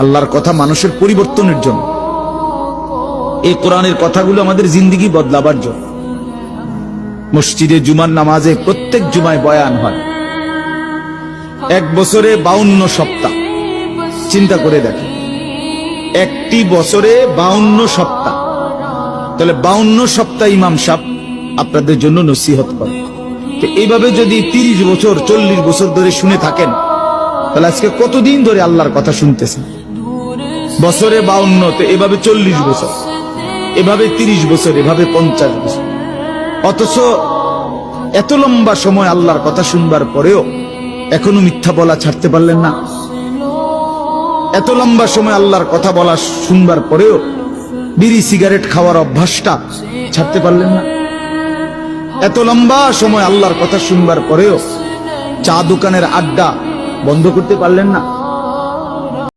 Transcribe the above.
আল্লাহর কথা মানুষের পরিবর্তনের জন্য। এই কোরআনের কথাগুলো আমাদের জিন্দেগি বদলাবার জন্য। মসজিদে জুমার নামাজে প্রত্যেক জুমায় বয়ান হয়। এক বছরে 52 সপ্তাহ, চিন্তা করে দেখেন, একটি বছরে 52 সপ্তাহ। তাহলে 52 সপ্তাহ ইমাম সাহেব আপনাদের জন্য নসিহত করে। তো এইভাবে যদি 30 বছর 40 বছর ধরে শুনে থাকেন, তাহলে আজকে কতদিন ধরে আল্লাহর কথা শুনতেছেন? বছরে 52, তো এভাবে 40 বছর, এভাবে 30 বছর, এভাবে 50 বছর। অথচ এত লম্বা সময় আল্লাহর কথা শুনবার পরেও এখনো মিথ্যা বলা ছাড়তে পারলেন না। এত লম্বা সময় আল্লাহর কথা বলা শুনবার পরেও বিড়ি সিগারেট খাওয়ার অভ্যাসটা ছাড়তে পারলেন না। এত লম্বা সময় আল্লাহর কথা শুনবার পরেও চা দোকানের আড্ডা বন্ধ করতে পারলেন না।